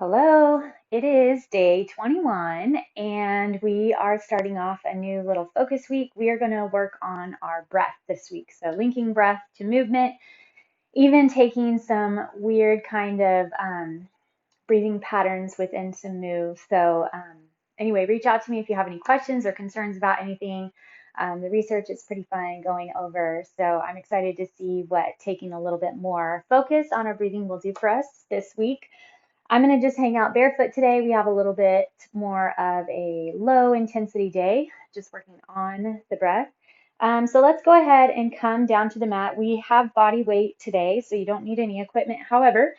Hello, it is day 21, and we are starting off a new little focus week. We are going to work on our breath this week. So, linking breath to movement, even taking some weird kind of breathing patterns within some moves. Anyway, reach out to me if you have any questions or concerns about anything. The research is pretty fun going over, so I'm excited to see what taking a little bit more focus on our breathing will do for us this week. I'm going to just hang out barefoot today. We have a little bit more of a low intensity day, just working on the breath. So let's go ahead and come down to the mat. We have body weight today, so you don't need any equipment. However,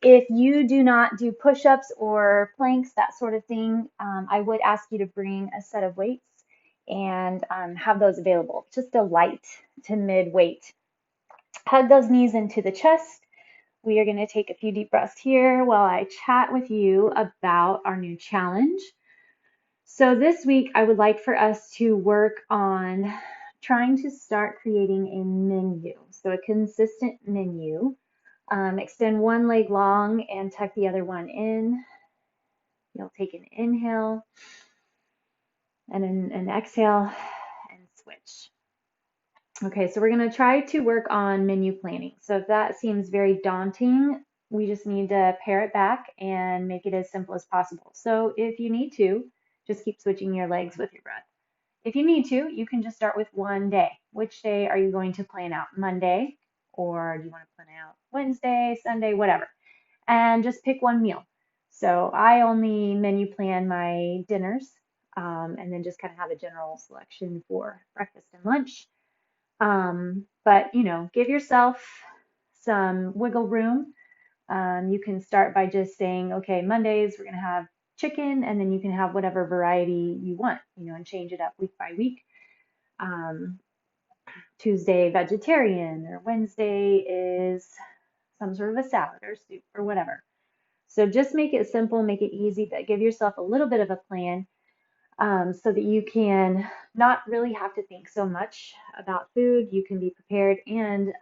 if you do not do push-ups or planks, that sort of thing, I would ask you to bring a set of weights and have those available. Just a light to mid weight. Hug those knees into the chest. We are going to take a few deep breaths here while I chat with you about our new challenge. So this week, I would like for us to work on trying to start creating a menu. So a consistent menu. Extend one leg long and tuck the other one in. You'll take an inhale and an exhale and switch. Okay, so we're going to try to work on menu planning. So if that seems very daunting, we just need to pare it back and make it as simple as possible. So if you need to, just keep switching your legs with your breath. If you need to, you can just start with one day. Which day are you going to plan out? Monday, or do you want to plan out Wednesday, Sunday, whatever? And just pick one meal. So I only menu plan my dinners, and then just kind of have a general selection for breakfast and lunch. But give yourself some wiggle room. You can start by just saying, okay, Mondays we're going to have chicken, and then you can have whatever variety you want, and change it up week by week. Tuesday, vegetarian, or Wednesday is some sort of a salad or soup or whatever. So just make it simple, make it easy, but give yourself a little bit of a plan so that you can not really have to think so much about food. You can be prepared, and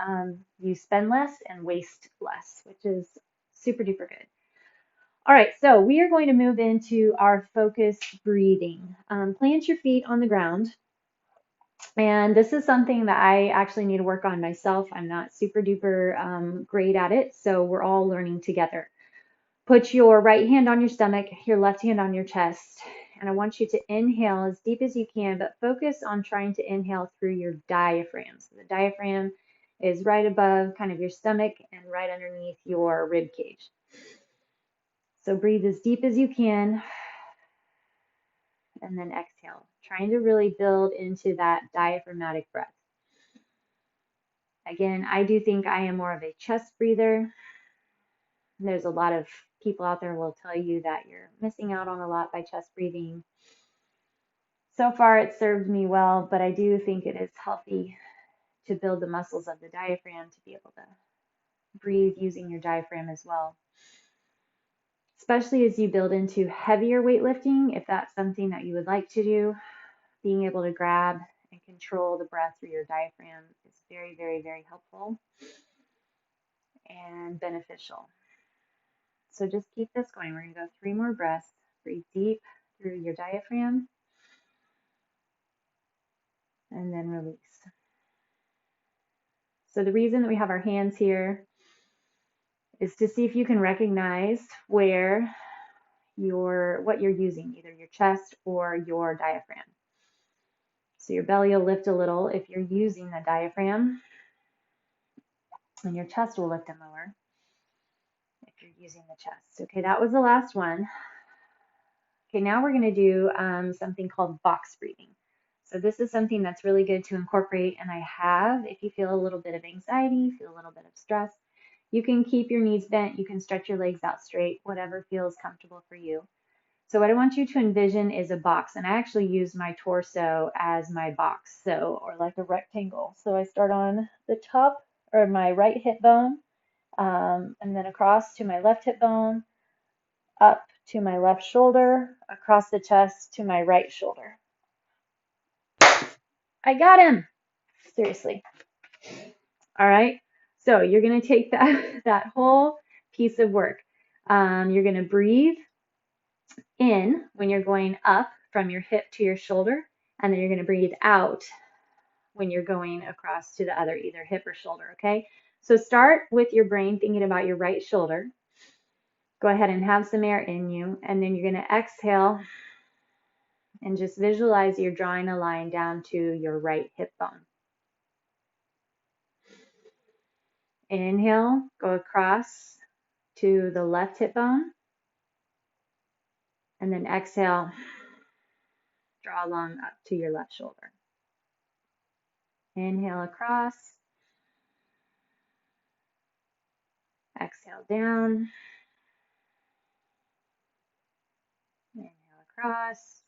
you spend less and waste less, which is super duper good. All right, so we are going to move into our focused breathing. Plant your feet on the ground. And this is something that I actually need to work on myself. I'm not super duper great at it, so we're all learning together. Put your right hand on your stomach, your left hand on your chest, and I want you to inhale as deep as you can, but focus on trying to inhale through your diaphragm. So the diaphragm is right above kind of your stomach and right underneath your rib cage. So breathe as deep as you can, and then exhale, trying to really build into that diaphragmatic breath. Again, I do think I am more of a chest breather. There's a lot of people out there who will tell you that you're missing out on a lot by chest breathing. So far, it served me well, but I do think it is healthy to build the muscles of the diaphragm to be able to breathe using your diaphragm as well. Especially as you build into heavier weightlifting, if that's something that you would like to do, being able to grab and control the breath through your diaphragm is very, very, very helpful and beneficial. So just keep this going. We're going to go 3 more breaths. Breathe deep through your diaphragm and then release. So the reason that we have our hands here is to see if you can recognize where what you're using, either your chest or your diaphragm. So your belly will lift a little if you're using the diaphragm, and your chest will lift and lower if you're using the chest. Okay, that was the last one. Okay, now we're going to do something called box breathing. So this is something that's really good to incorporate, and I have, if you feel a little bit of anxiety, feel a little bit of stress, you can keep your knees bent, you can stretch your legs out straight, whatever feels comfortable for you. So what I want you to envision is a box, and I actually use my torso as my box, or like a rectangle. So I start on the top, or my right hip bone, and then across to my left hip bone, up to my left shoulder, across the chest to my right shoulder. I got him! Seriously. All right, so you're going to take that whole piece of work. You're going to breathe in when you're going up from your hip to your shoulder, and then you're going to breathe out when you're going across to the other, either hip or shoulder, okay? So start with your brain thinking about your right shoulder. Go ahead and have some air in you, and then you're going to exhale and just visualize you're drawing a line down to your right hip bone. Inhale, go across to the left hip bone, and then exhale, draw along up to your left shoulder. Inhale across, exhale down, inhale across,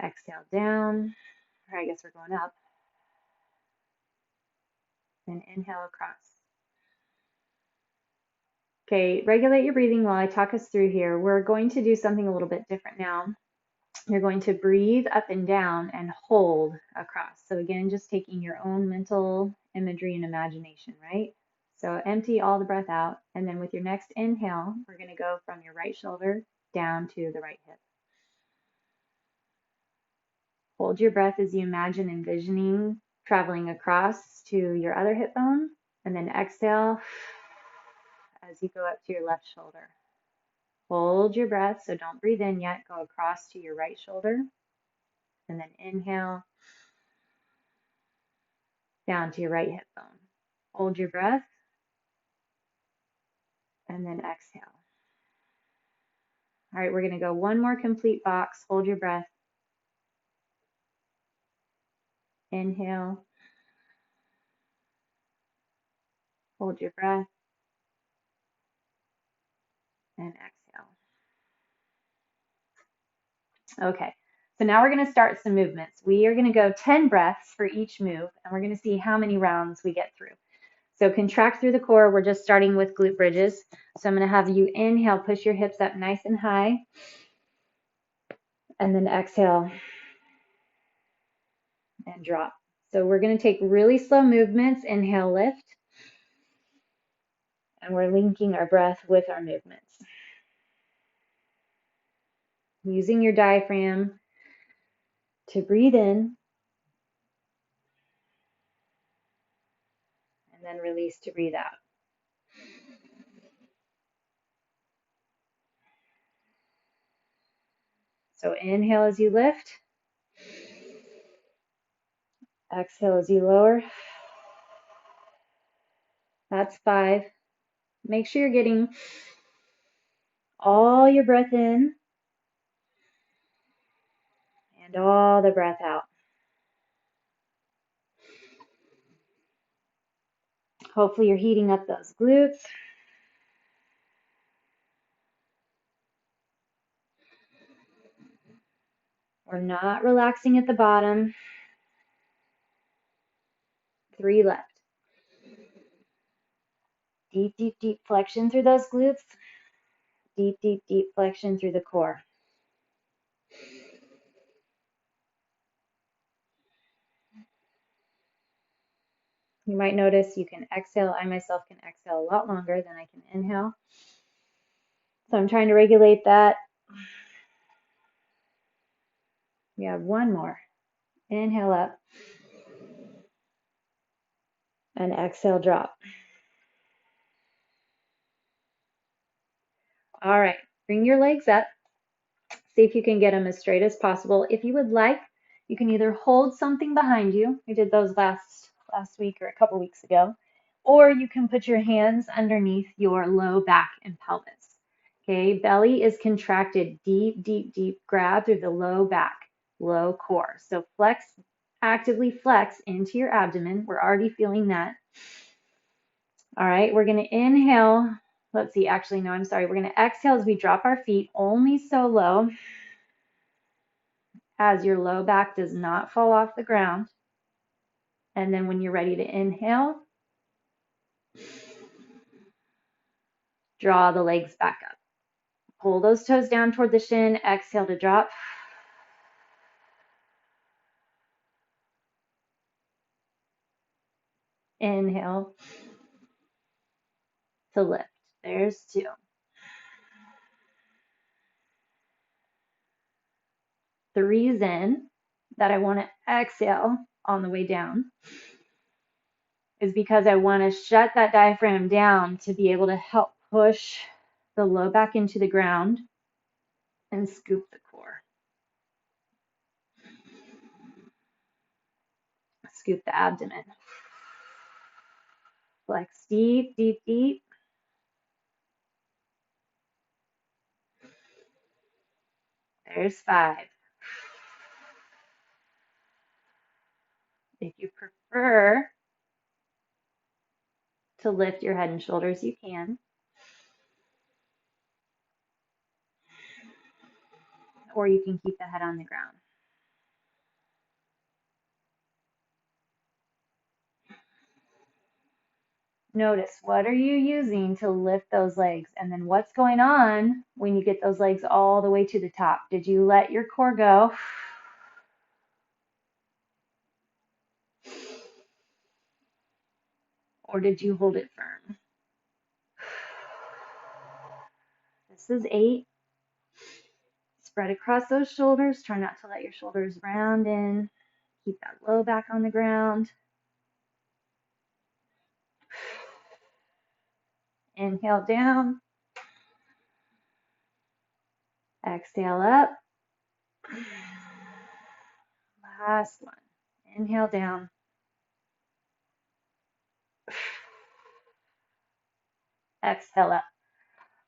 exhale down, or I guess we're going up, and inhale across. Okay, regulate your breathing while I talk us through here. We're going to do something a little bit different now. You're going to breathe up and down and hold across. So again, just taking your own mental imagery and imagination, right? So empty all the breath out, and then with your next inhale, we're going to go from your right shoulder down to the right hip. Hold your breath as you imagine envisioning traveling across to your other hip bone, and then exhale as you go up to your left shoulder. Hold your breath, so don't breathe in yet. Go across to your right shoulder, and then inhale down to your right hip bone. Hold your breath, and then exhale. All right, we're going to go one more complete box. Hold your breath. Inhale. Hold your breath, and exhale. Okay, so now we're going to start some movements. We are going to go 10 breaths for each move, and we're going to see how many rounds we get through. So contract through the core. We're just starting with glute bridges. So I'm going to have you inhale, push your hips up nice and high, and then exhale and drop. So we're going to take really slow movements. Inhale, lift, and we're linking our breath with our movements. Using your diaphragm to breathe in, and then release to breathe out. So inhale as you lift, exhale as you lower. That's 5. Make sure you're getting all your breath in and all the breath out. Hopefully you're heating up those glutes. We're not relaxing at the bottom. 3 left. Deep, deep, deep flexion through those glutes. Deep, deep, deep flexion through the core. You might notice you can exhale. I myself can exhale a lot longer than I can inhale. So I'm trying to regulate that. We have one more. Inhale up. And exhale, drop. All right, bring your legs up. See if you can get them as straight as possible. If you would like, you can either hold something behind you. We did those last week or a couple weeks ago. Or you can put your hands underneath your low back and pelvis. Okay, belly is contracted, deep, deep, deep grab through the low back, low core. So flex, actively flex into your abdomen. We're already feeling that. All right, we're going to inhale. Let's see, actually, no, I'm sorry. We're going to exhale as we drop our feet only so low as your low back does not fall off the ground. And then when you're ready to inhale, draw the legs back up. Pull those toes down toward the shin. Exhale to drop. Inhale to lift. There's 2. The reason that I want to exhale on the way down is because I want to shut that diaphragm down to be able to help push the low back into the ground and scoop the core. Scoop the abdomen. Flex deep, deep, deep. There's 5. If you prefer to lift your head and shoulders, you can. Or you can keep the head on the ground. Notice, what are you using to lift those legs? And then what's going on when you get those legs all the way to the top? Did you let your core go? Or did you hold it firm? This is 8. Spread across those shoulders. Try not to let your shoulders round in. Keep that low back on the ground. Inhale down. Exhale up. Last one. Inhale down. Exhale up.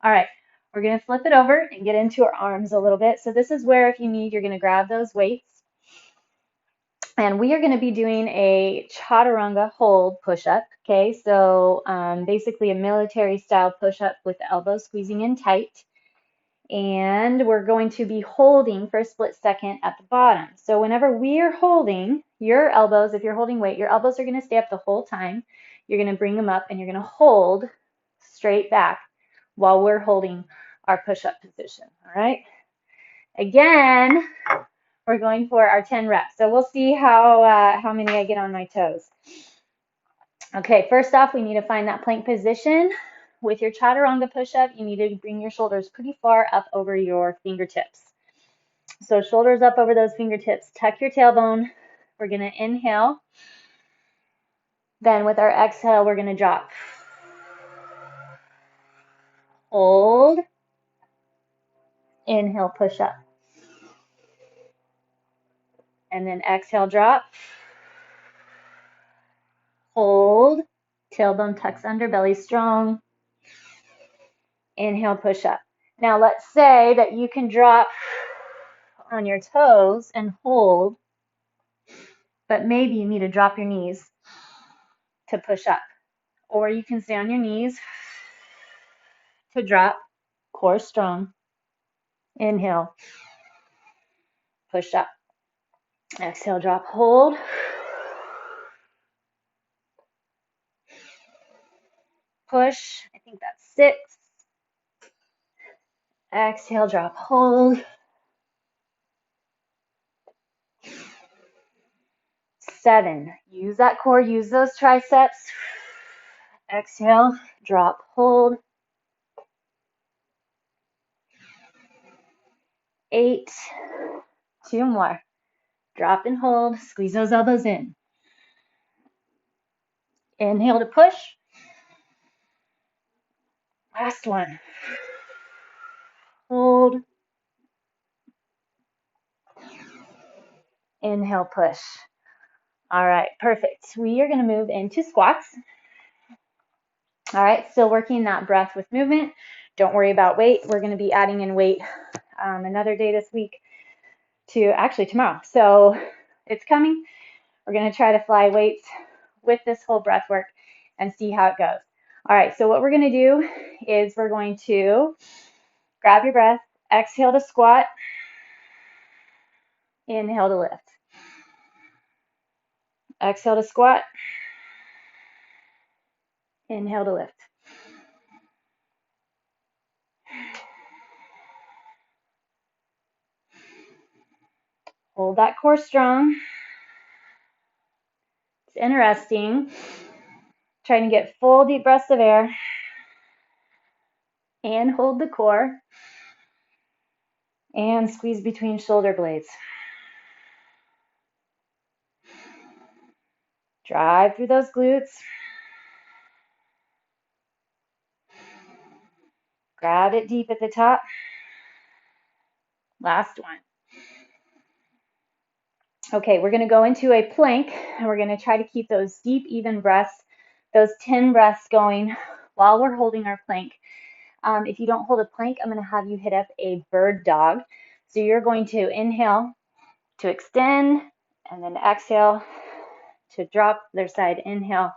All right, we're going to flip it over and get into our arms a little bit. So this is where, if you need, you're going to grab those weights. And we are going to be doing a chaturanga hold push-up. Okay, so basically a military style push-up with the elbows squeezing in tight. And we're going to be holding for a split second at the bottom. So whenever we're holding, your elbows, if you're holding weight, your elbows are going to stay up the whole time. You're going to bring them up and you're going to hold straight back while we're holding our push-up position. All right. Again, we're going for our 10 reps. So we'll see how many I get on my toes. Okay, first off, we need to find that plank position. With your chaturanga push-up, you need to bring your shoulders pretty far up over your fingertips. So shoulders up over those fingertips. Tuck your tailbone. We're going to inhale. Then with our exhale, we're going to drop. Hold. Inhale, push up. And then exhale, drop. Hold. Tailbone tucks under, belly strong. Inhale, push up. Now let's say that you can drop on your toes and hold, but maybe you need to drop your knees to push up. Or you can stay on your knees to drop, core strong. Inhale, push up. Exhale, drop, hold. Push, I think that's 6. Exhale, drop, hold. 7, use that core, use those triceps. Exhale, drop, hold. 8, 2 more. Drop and hold, squeeze those elbows in. Inhale to push. Last one. Hold. Inhale, push. All right, perfect. We are going to move into squats. All right, still working that breath with movement. Don't worry about weight. We're going to be adding in weight another day this week to actually tomorrow. So it's coming. We're going to try to fly weights with this whole breath work and see how it goes. All right, so what we're going to do is we're going to grab your breath, exhale to squat, inhale to lift. Exhale to squat, inhale to lift. Hold that core strong. It's interesting. Trying to get full deep breaths of air. and hold the core and squeeze between shoulder blades. Drive through those glutes. Grab it deep at the top. Last one. Okay, we're going to go into a plank, and we're going to try to keep those deep, even breaths, those 10 breaths going while we're holding our plank. If you don't hold a plank, I'm going to have you hit up a bird dog. So you're going to inhale to extend, and then exhale to drop their side. Inhale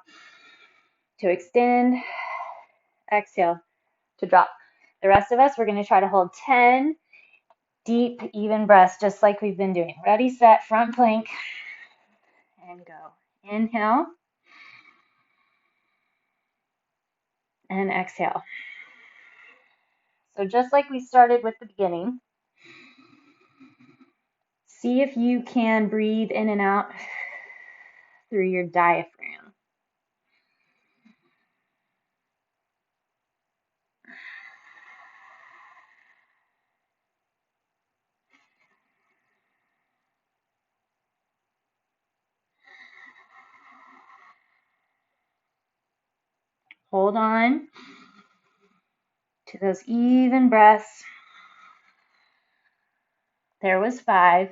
to extend, exhale to drop. The rest of us, we're going to try to hold 10 deep, even breaths, just like we've been doing. Ready, set, front plank, and go. Inhale and exhale. So just like we started with the beginning, see if you can breathe in and out through your diaphragm. Hold on to those even breaths. There was 5.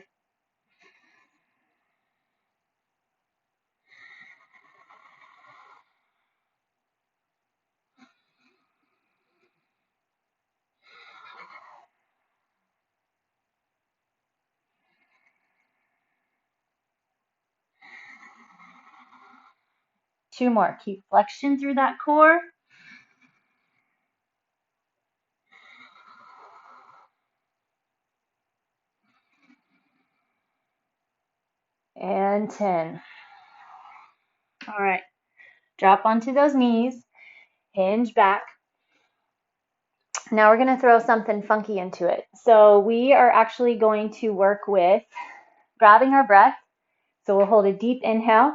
2 more. Keep flexion through that core. And 10. All right. Drop onto those knees. Hinge back. Now we're going to throw something funky into it. So we are actually going to work with grabbing our breath. So we'll hold a deep inhale.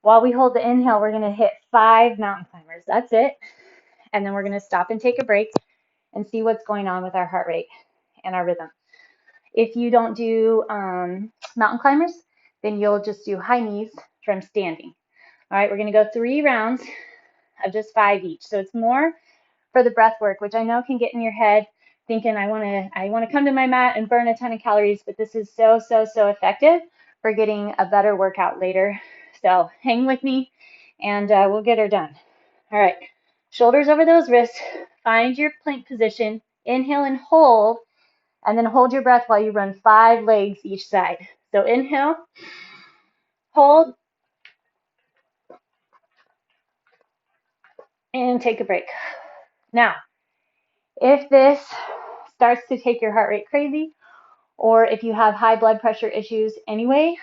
While we hold the inhale, we're going to hit 5 mountain climbers. That's it. And then we're going to stop and take a break and see what's going on with our heart rate and our rhythm. If you don't do mountain climbers, then you'll just do high knees from standing. All right, we're going to go 3 rounds of just 5 each. So it's more for the breath work, which I know can get in your head thinking I want to come to my mat and burn a ton of calories, but this is so effective for getting a better workout later. So hang with me and we'll get her done. All right, shoulders over those wrists. Find your plank position. Inhale and hold, and then hold your breath while you run 5 legs each side. So inhale, hold, and take a break. Now, if this starts to take your heart rate crazy, or if you have high blood pressure issues anyway,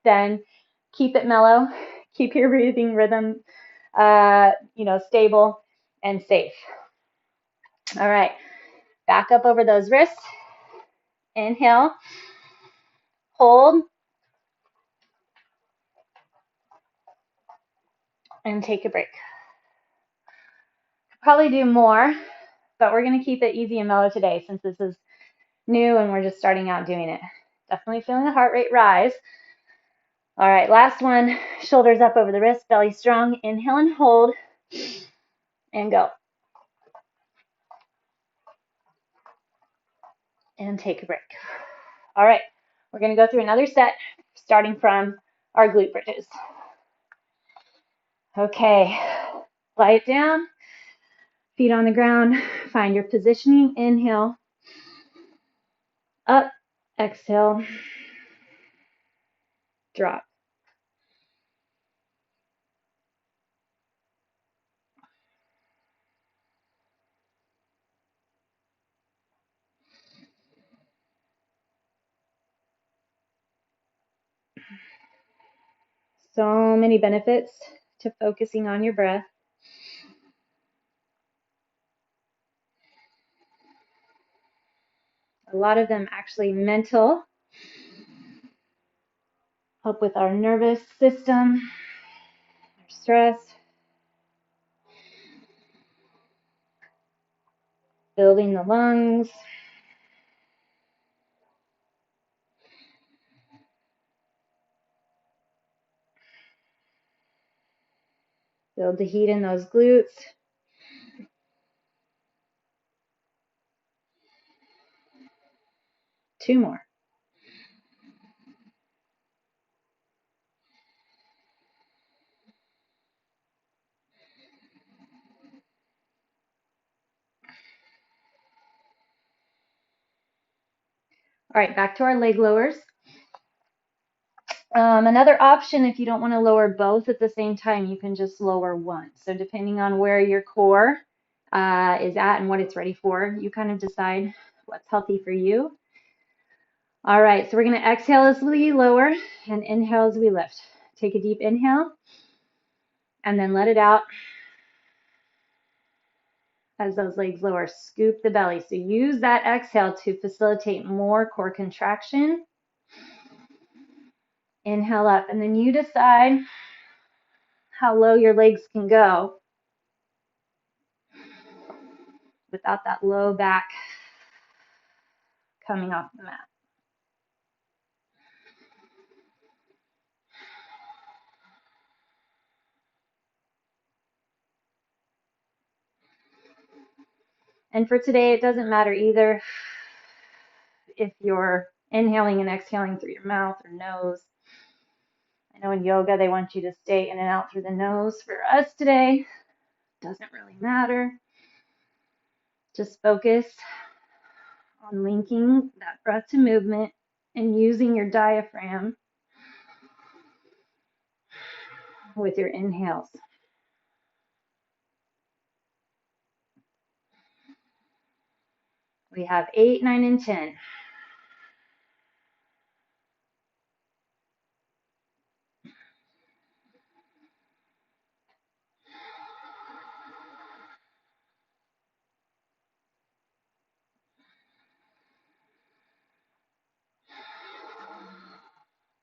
then keep it mellow, keep your breathing rhythm, stable and safe. All right, back up over those wrists. Inhale, hold, and take a break. Probably do more, but we're going to keep it easy and mellow today since this is new and we're just starting out doing it. Definitely feeling the heart rate rise. All right, last one. Shoulders up over the wrist, belly strong. Inhale and hold, and go. And take a break. All right, we're going to go through another set, starting from our glute bridges. Okay, lie it down, feet on the ground, find your positioning. Inhale, up, exhale, drop. So many benefits to focusing on your breath. A lot of them actually mental, help with our nervous system, our stress. building the lungs. Build the heat in those glutes. Two more. All right, back to our leg lowers. Another option, if you don't want to lower both at the same time, you can just lower one. So depending on where your core is at and what it's ready for, you kind of decide what's healthy for you. All right, so we're going to exhale as we lower and inhale as we lift. Take a deep inhale and then let it out as those legs lower. Scoop the belly. So use that exhale to facilitate more core contraction. Inhale up, and then you decide how low your legs can go without that low back coming off the mat. And for today, it doesn't matter either if you're inhaling and exhaling through your mouth or nose. I know in yoga, they want you to stay in and out through the nose. For us today, doesn't really matter. Just focus on linking that breath to movement and using your diaphragm with your inhales. We have 8, 9, and 10.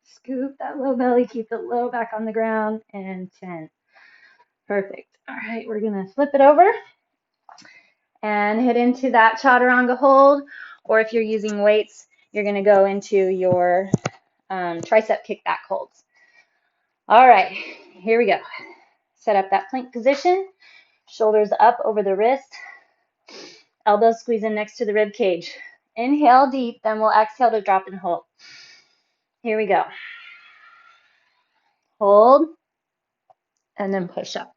Scoop that low belly, keep it low back on the ground, and 10. Perfect. All right, we're gonna flip it over and head into that chaturanga hold, or if you're using weights, you're gonna go into your tricep kickback holds. All right, here we go. Set up that plank position, shoulders up over the wrist, elbows squeeze in next to the rib cage. Inhale deep, then we'll exhale to drop and hold. Here we go. Hold, and then push up.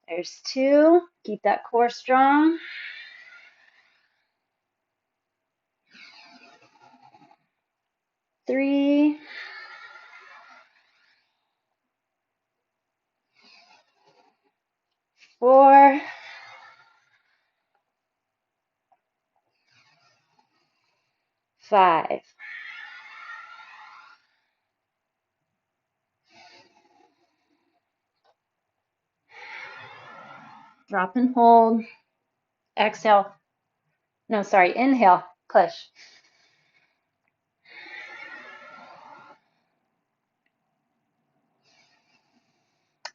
There's 2. Keep that core strong. 3. 4. 5. Drop and hold. Exhale. No, sorry, inhale, push.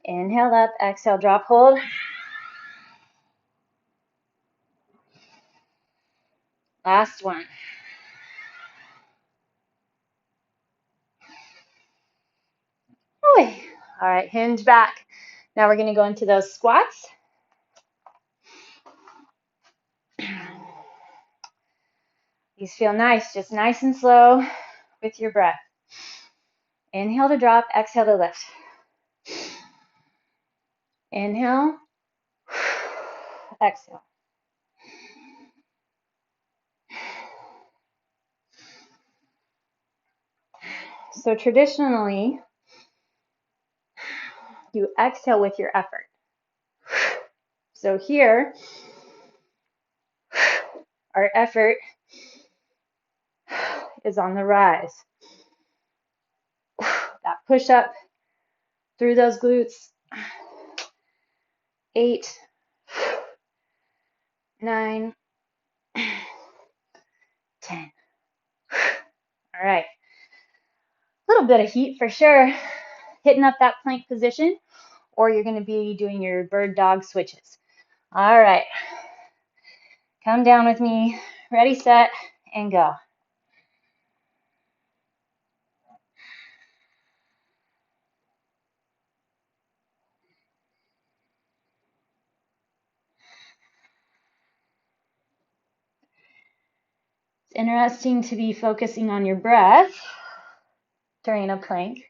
Inhale up, exhale, drop, hold. Last one. All right, hinge back. Now we're going to go into those squats. These feel nice, just nice and slow with your breath. Inhale to drop, exhale to lift. Inhale, exhale. So traditionally, you exhale with your effort. So here, our effort is on the rise. That push up through those glutes. 8, 9, 10. All right. A little bit of heat for sure. hitting up that plank position, or you're going to be doing your bird dog switches. All right, come down with me. Ready, set, and go. It's interesting to be focusing on your breath during a plank,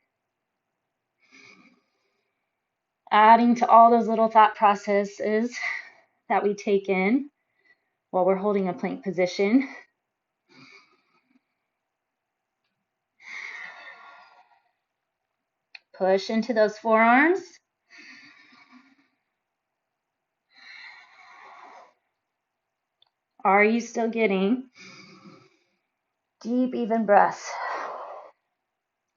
adding to all those little thought processes that we take in while we're holding a plank position. Push into those forearms. Are you still getting deep, even breaths,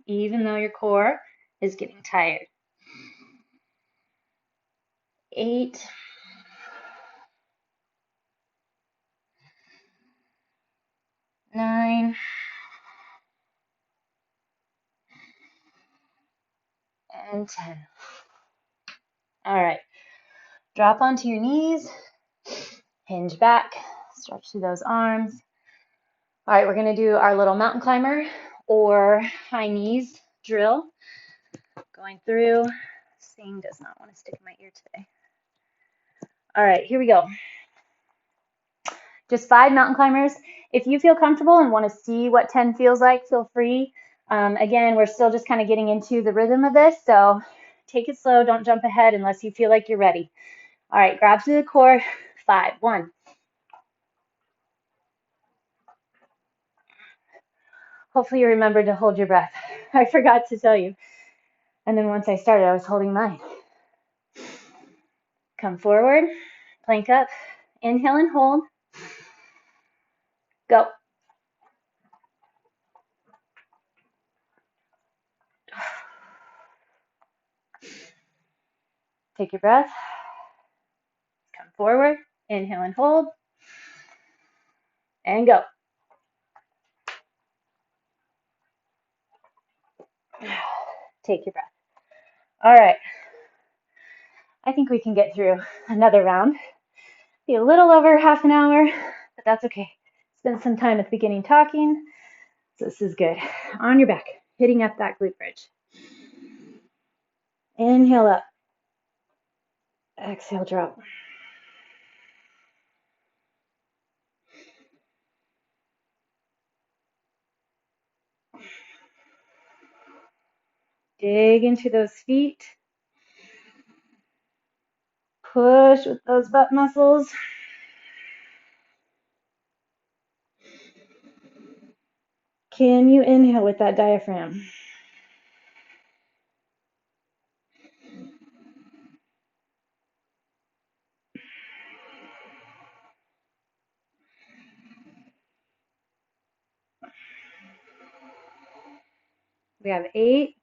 even though your core is getting tired? 8, 9, and 10. All right, drop onto your knees, hinge back, stretch through those arms. All right, we're gonna do our little mountain climber or high knees drill. Going through. This thing does not want to stick in my ear today. All right, here we go. Just 5 mountain climbers. If you feel comfortable and want to see what 10 feels like, feel free. Again, we're still just kind of getting into the rhythm of this, so take it slow. Don't jump ahead unless you feel like you're ready. All right, grab to the core. 5, 1. Hopefully you remembered to hold your breath. I forgot to tell you. And then once I started, I was holding mine. Come forward, plank up, inhale and hold. Go. Take your breath. Come forward, inhale and hold, and go. Take your breath. All right. I think we can get through another round. Be a little over half an hour, but that's okay. Spent some time at the beginning talking, so this is good. On your back, hitting up that glute bridge. Inhale up. Exhale, drop. Dig into those feet. Push with those butt muscles. Can you inhale with that diaphragm? We have 8.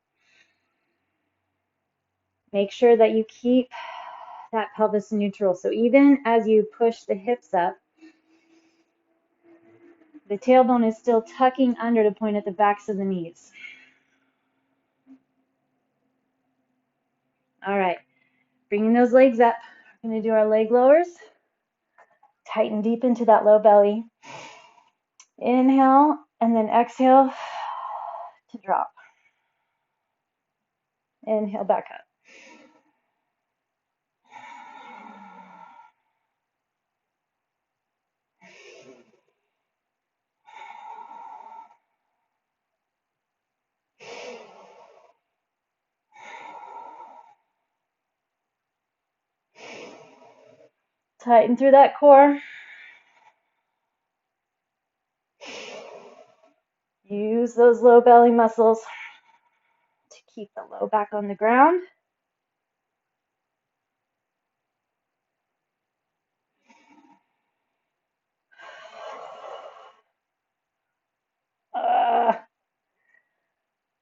Make sure that you keep that pelvis neutral. So even as you push the hips up, the tailbone is still tucking under to point at the backs of the knees. All right, bringing those legs up. We're going to do our leg lowers. Tighten deep into that low belly. Inhale, and then exhale to drop. Inhale back up. Tighten through that core. Use those low belly muscles to keep the low back on the ground. Uh,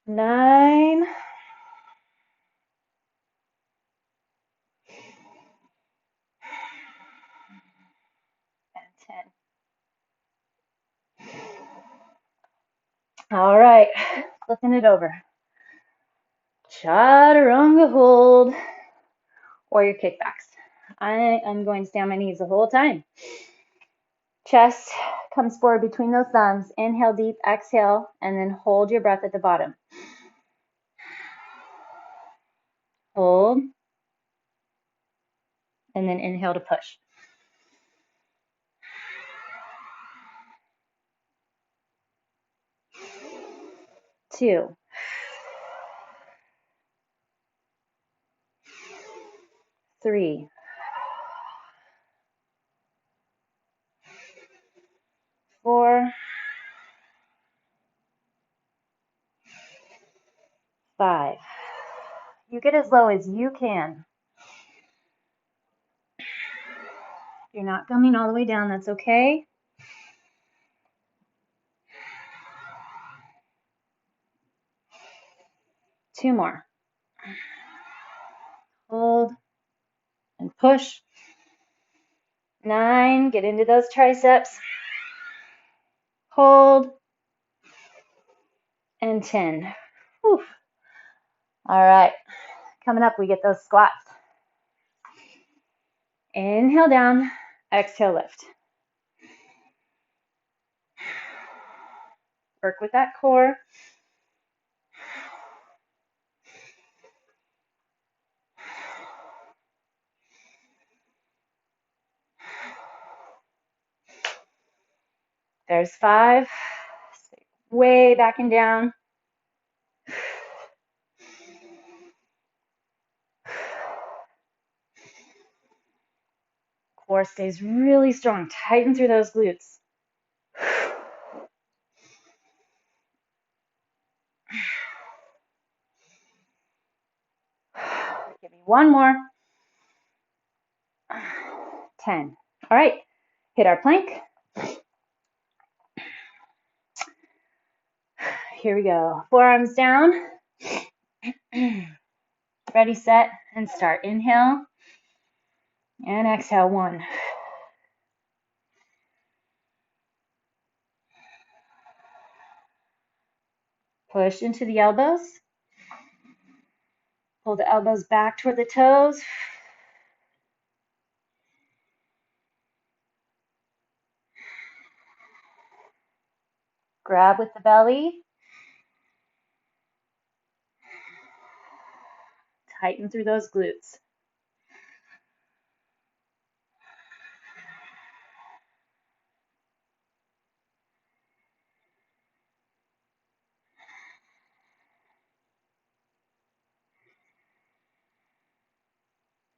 9. And 10. All right, flipping it over. Chaturanga hold, or your kickbacks. I am going to stay on my knees the whole time. Chest comes forward between those thumbs. Inhale deep, exhale, and then hold your breath at the bottom. Hold, and then inhale to push. 2, 3, 4, 5. You get as low as you can. If you're not coming all the way down, that's okay. 2 more. Hold and push. 9, get into those triceps. Hold. And 10. Whew. All right, coming up, we get those squats. Inhale down, exhale lift. Work with that core. There's 5. Stay way back and down. Core stays really strong. Tighten through those glutes. Give me 1 more. 10. All right, hit our plank. Here we go. Forearms down. Ready, set, and start. Inhale and exhale. 1. Push into the elbows. Pull the elbows back toward the toes. Grab with the belly. Tighten through those glutes.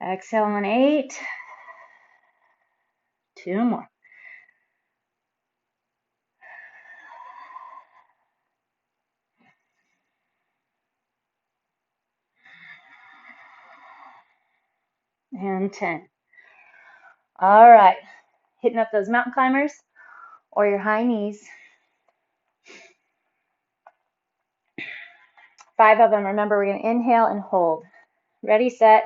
Exhale on 8. 2 more. And 10. All right, hitting up those mountain climbers or your high knees. 5 of them. Remember, we're going to inhale and hold. Ready, set.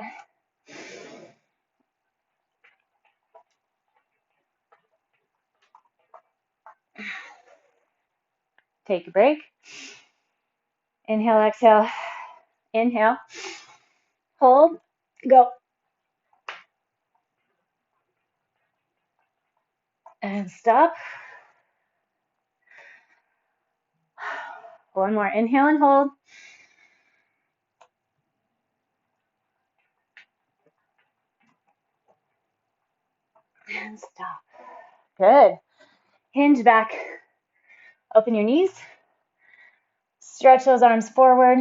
Take a break. Inhale, exhale. Inhale. Hold. Go. And stop. 1 more. Inhale and hold. And stop. Good. Hinge back. Open your knees. Stretch those arms forward.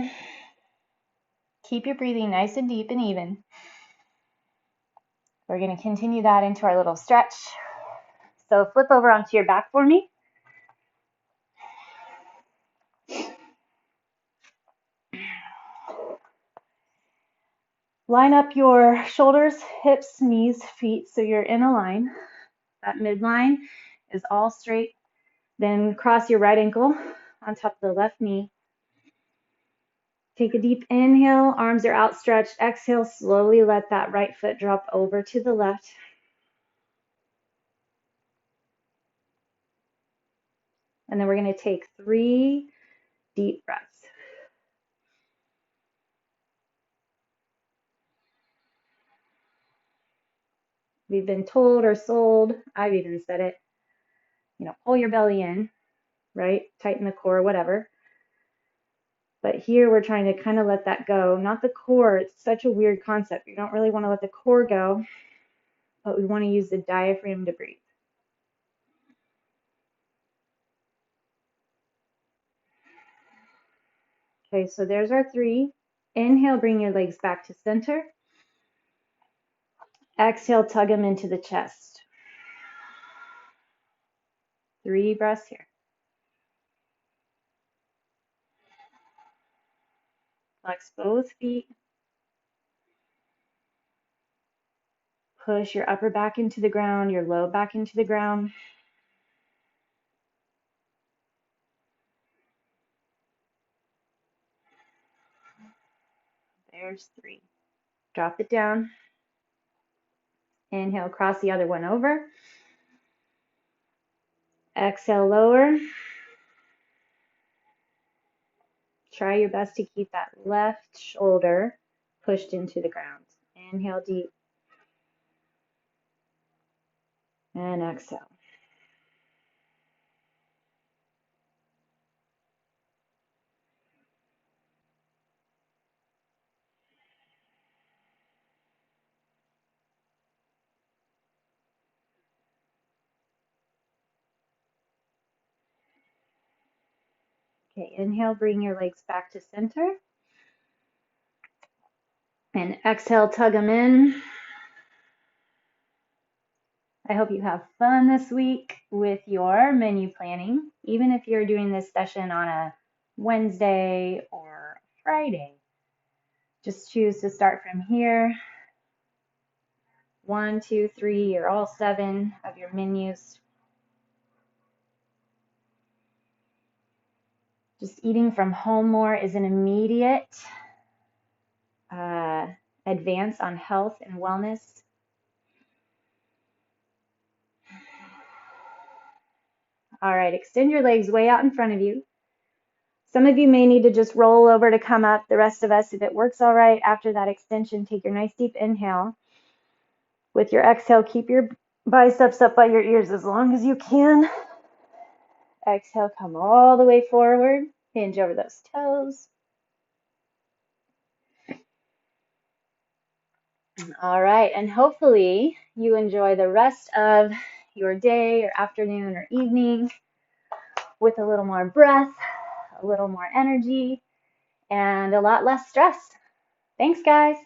Keep your breathing nice and deep and even. We're going to continue that into our little stretch. So flip over onto your back for me. Line up your shoulders, hips, knees, feet so you're in a line. That midline is all straight. Then cross your right ankle on top of the left knee. Take a deep inhale, arms are outstretched. Exhale, slowly let that right foot drop over to the left. And then we're going to take 3 deep breaths. We've been told or sold, I've even said it, pull your belly in, right? Tighten the core, whatever. But here we're trying to kind of let that go. Not the core, it's such a weird concept. You don't really want to let the core go, but we want to use the diaphragm to breathe. Okay, so there's our 3. Inhale, bring your legs back to center. Exhale, tug them into the chest. 3 breaths here. Flex both feet. Push your upper back into the ground, your low back into the ground. There's 3. Drop it down. Inhale, cross the other one over. Exhale, lower. Try your best to keep that left shoulder pushed into the ground. Inhale deep. And exhale. Okay, inhale, bring your legs back to center. And exhale, tug them in. I hope you have fun this week with your menu planning, even if you're doing this session on a Wednesday or Friday. Just choose to start from here. 1, 2, 3, or all 7 of your menus. Just eating from home more is an immediate advance on health and wellness. All right, extend your legs way out in front of you. Some of you may need to just roll over to come up. The rest of us, if it works all right after that extension, take your nice deep inhale. With your exhale, keep your biceps up by your ears as long as you can. Exhale, come all the way forward. Hinge over those toes. All right, and hopefully you enjoy the rest of your day or afternoon or evening with a little more breath, a little more energy, and a lot less stress. Thanks, guys.